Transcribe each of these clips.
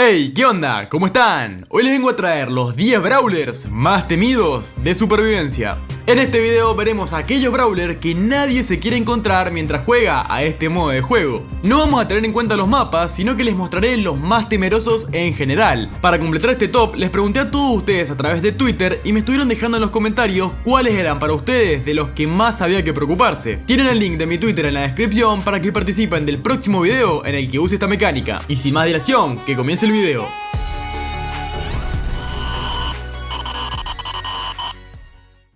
Hey, ¿qué onda? ¿Cómo están? Hoy les vengo a traer los 10 brawlers más temidos de supervivencia. En este video veremos aquellos brawlers que nadie se quiere encontrar mientras juega a este modo de juego. No vamos a tener en cuenta los mapas, sino que les mostraré los más temerosos en general. Para completar este top, les pregunté a todos ustedes a través de Twitter y me estuvieron dejando en los comentarios cuáles eran para ustedes de los que más había que preocuparse. Tienen el link de mi Twitter en la descripción para que participen del próximo video en el que use esta mecánica. Y sin más dilación, que comience el video.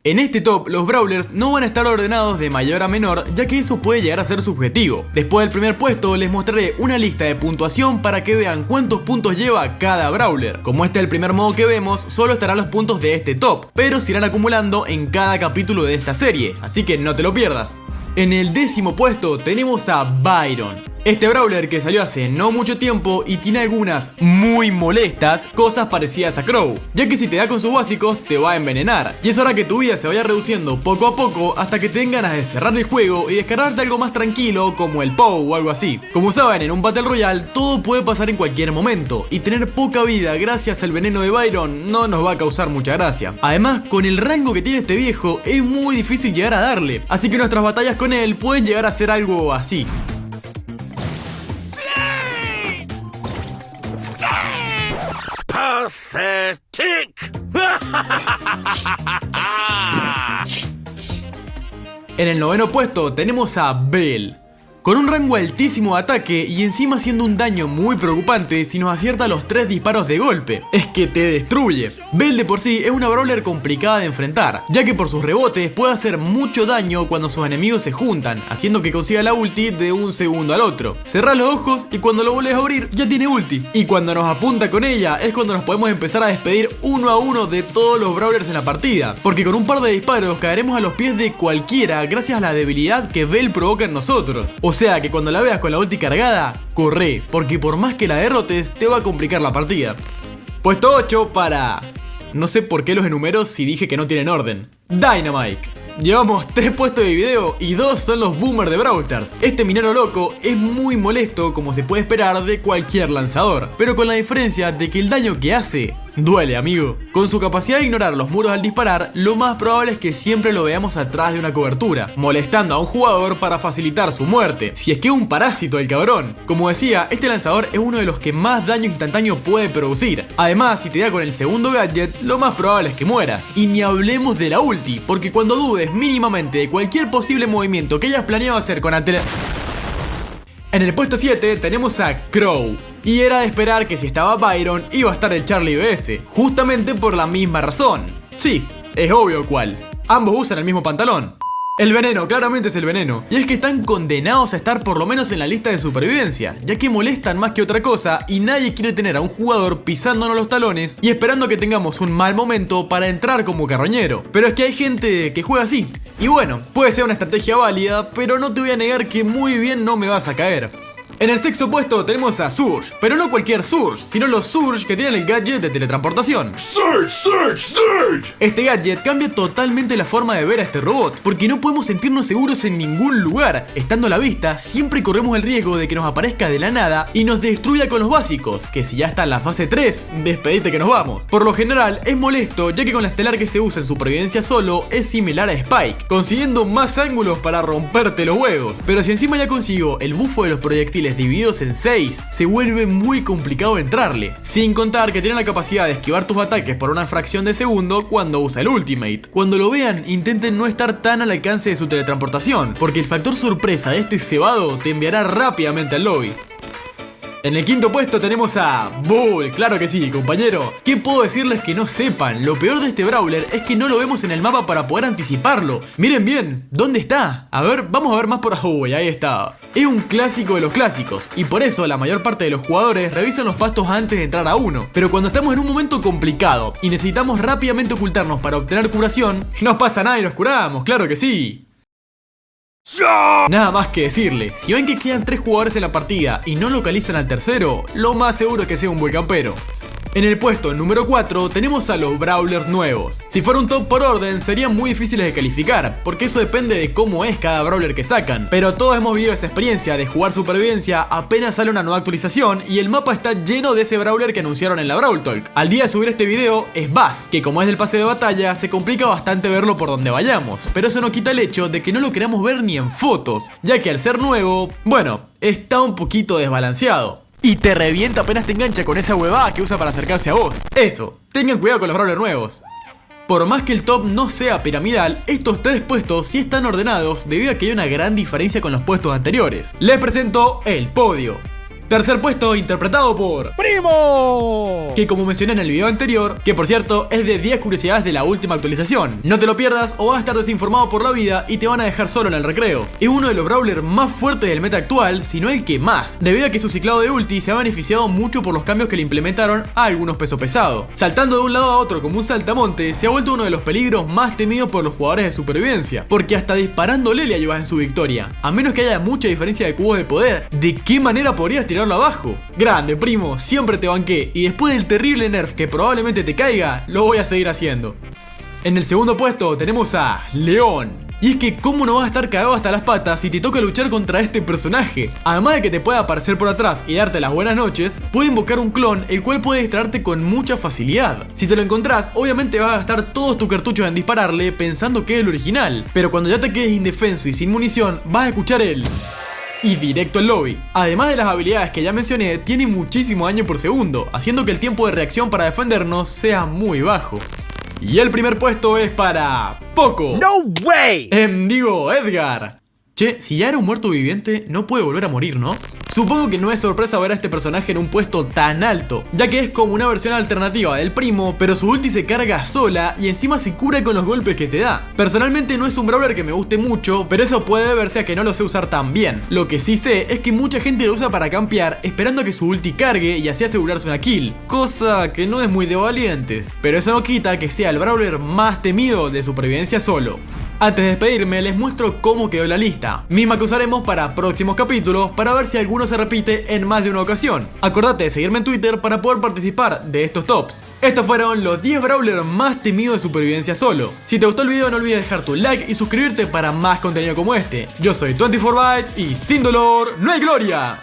En este top, los brawlers no van a estar ordenados de mayor a menor, ya que eso puede llegar a ser subjetivo. Después del primer puesto, les mostraré una lista de puntuación para que vean cuántos puntos lleva cada brawler. Como este es el primer modo que vemos, solo estarán los puntos de este top, pero se irán acumulando en cada capítulo de esta serie, así que no te lo pierdas. En el 10º puesto tenemos a Byron. Este brawler que salió hace no mucho tiempo y tiene algunas muy molestas cosas parecidas a Crow, ya que si te da con sus básicos te va a envenenar, y es hora que tu vida se vaya reduciendo poco a poco hasta que tengan ganas de cerrar el juego y descargarte algo más tranquilo como el POW o algo así. Como saben, en un Battle Royale todo puede pasar en cualquier momento, y tener poca vida gracias al veneno de Byron no nos va a causar mucha gracia. Además, con el rango que tiene este viejo es muy difícil llegar a darle, así que nuestras batallas con él pueden llegar a ser algo así. Pathetic. En el 9º puesto tenemos a Bell. Con un rango altísimo de ataque y encima haciendo un daño muy preocupante si nos acierta los 3 disparos de golpe. Es que te destruye. Bell de por sí es una brawler complicada de enfrentar, ya que por sus rebotes puede hacer mucho daño cuando sus enemigos se juntan, haciendo que consiga la ulti de un segundo al otro. Cerrá los ojos y cuando lo vuelves a abrir ya tiene ulti. Y cuando nos apunta con ella es cuando nos podemos empezar a despedir uno a uno de todos los brawlers en la partida, porque con un par de disparos caeremos a los pies de cualquiera gracias a la debilidad que Bell provoca en nosotros. O sea que cuando la veas con la ulti cargada, corre, porque por más que la derrotes, te va a complicar la partida. Puesto 8 para... no sé por qué los enumero si dije que no tienen orden. Dynamite. Llevamos 3 puestos de video y 2 son los boomers de Brawl Stars. Este minero loco es muy molesto como se puede esperar de cualquier lanzador, pero con la diferencia de que el daño que hace duele, amigo. Con su capacidad de ignorar los muros al disparar, lo más probable es que siempre lo veamos atrás de una cobertura, molestando a un jugador para facilitar su muerte, si es que es un parásito el cabrón. Como decía, este lanzador es uno de los que más daño instantáneo puede producir. Además, si te da con el segundo gadget, lo más probable es que mueras. Y ni hablemos de la ulti, porque cuando dudes mínimamente de cualquier posible movimiento que hayas planeado hacer con anterioridad. En el puesto 7 tenemos a Crow. Y era de esperar que si estaba Byron iba a estar el Charlie BS, justamente por la misma razón. Sí, es obvio cuál. Ambos usan el mismo pantalón. El veneno, claramente es el veneno. Y es que están condenados a estar por lo menos en la lista de supervivencia, ya que molestan más que otra cosa y nadie quiere tener a un jugador pisándonos los talones y esperando que tengamos un mal momento para entrar como carroñero. Pero es que hay gente que juega así. Y bueno, puede ser una estrategia válida, pero no te voy a negar que muy bien no me vas a caer. En el 6º puesto tenemos a Surge, pero no cualquier Surge, sino los Surge que tienen el gadget de teletransportación. Surge. Este gadget cambia totalmente la forma de ver a este robot, porque no podemos sentirnos seguros en ningún lugar. Estando a la vista, siempre corremos el riesgo de que nos aparezca de la nada y nos destruya con los básicos, que si ya está en la fase 3, despedite que nos vamos. Por lo general, es molesto, ya que con la estelar que se usa en supervivencia solo, es similar a Spike, consiguiendo más ángulos para romperte los huevos. Pero si encima ya consigo el bufo de los proyectiles divididos en 6, se vuelve muy complicado entrarle, sin contar que tiene la capacidad de esquivar tus ataques por una fracción de segundo cuando usa el ultimate. Cuando lo vean, intenten no estar tan al alcance de su teletransportación, porque el factor sorpresa de este cebado te enviará rápidamente al lobby. En el 5º puesto tenemos a Bull, claro que sí, compañero. ¿Qué puedo decirles que no sepan? Lo peor de este brawler es que no lo vemos en el mapa para poder anticiparlo. Miren bien, ¿dónde está? A ver, vamos a ver más por... Uy, ahí está. Es un clásico de los clásicos, y por eso la mayor parte de los jugadores revisan los pastos antes de entrar a uno. Pero cuando estamos en un momento complicado y necesitamos rápidamente ocultarnos para obtener curación, no pasa nada y nos curamos, claro que sí. Nada más que decirle, si ven que quedan 3 jugadores en la partida y no localizan al tercero, lo más seguro es que sea un buen campero. En el puesto número 4 tenemos a los Brawlers nuevos. Si fuera un top por orden serían muy difíciles de calificar, porque eso depende de cómo es cada Brawler que sacan. Pero todos hemos vivido esa experiencia de jugar supervivencia apenas sale una nueva actualización y el mapa está lleno de ese Brawler que anunciaron en la Brawl Talk. Al día de subir este video es Buzz, que como es del pase de batalla se complica bastante verlo por donde vayamos, pero eso no quita el hecho de que no lo queramos ver ni en fotos, ya que al ser nuevo, bueno, está un poquito desbalanceado. Y te revienta apenas te engancha con esa huevada que usa para acercarse a vos. Eso, tengan cuidado con los Brawlers nuevos. Por más que el top no sea piramidal, estos 3 puestos sí están ordenados debido a que hay una gran diferencia con los puestos anteriores. Les presento el podio. Tercer puesto interpretado por ¡Primo! Que como mencioné en el video anterior, que por cierto es de 10 curiosidades de la última actualización. No te lo pierdas o vas a estar desinformado por la vida y te van a dejar solo en el recreo. Es uno de los brawlers más fuertes del meta actual, si no el que más, debido a que su ciclado de ulti se ha beneficiado mucho por los cambios que le implementaron a algunos peso pesado. Saltando de un lado a otro como un saltamonte, se ha vuelto uno de los peligros más temidos por los jugadores de supervivencia, porque hasta disparándole le ayudas en su victoria. A menos que haya mucha diferencia de cubos de poder, ¿de qué manera podrías tirarlo abajo? Grande, primo, siempre te banqué y después del terrible nerf que probablemente te caiga, lo voy a seguir haciendo. En el segundo puesto tenemos a León. Y es que cómo no vas a estar cagado hasta las patas si te toca luchar contra este personaje. Además de que te puede aparecer por atrás y darte las buenas noches, puede invocar un clon el cual puede distraerte con mucha facilidad. Si te lo encontrás, obviamente vas a gastar todos tus cartuchos en dispararle pensando que es el original, pero cuando ya te quedes indefenso y sin munición, vas a escuchar el y directo al lobby. Además de las habilidades que ya mencioné, tiene muchísimo daño por segundo, haciendo que el tiempo de reacción para defendernos sea muy bajo. Y el primer puesto es para Poco. No way! Digo, Edgar. Che, si ya era un muerto viviente, no puede volver a morir, ¿no? Supongo que no es sorpresa ver a este personaje en un puesto tan alto, ya que es como una versión alternativa del primo, pero su ulti se carga sola y encima se cura con los golpes que te da. Personalmente no es un brawler que me guste mucho, pero eso puede deberse a que no lo sé usar tan bien. Lo que sí sé es que mucha gente lo usa para campear, esperando a que su ulti cargue y así asegurarse una kill, cosa que no es muy de valientes, pero eso no quita que sea el brawler más temido de supervivencia solo. Antes de despedirme les muestro cómo quedó la lista, misma que usaremos para próximos capítulos para ver si alguno se repite en más de una ocasión. Acordate de seguirme en Twitter para poder participar de estos tops. Estos fueron los 10 brawlers más temidos de supervivencia solo. Si te gustó el video no olvides dejar tu like y suscribirte para más contenido como este. Yo soy 24Byte y sin dolor no hay gloria.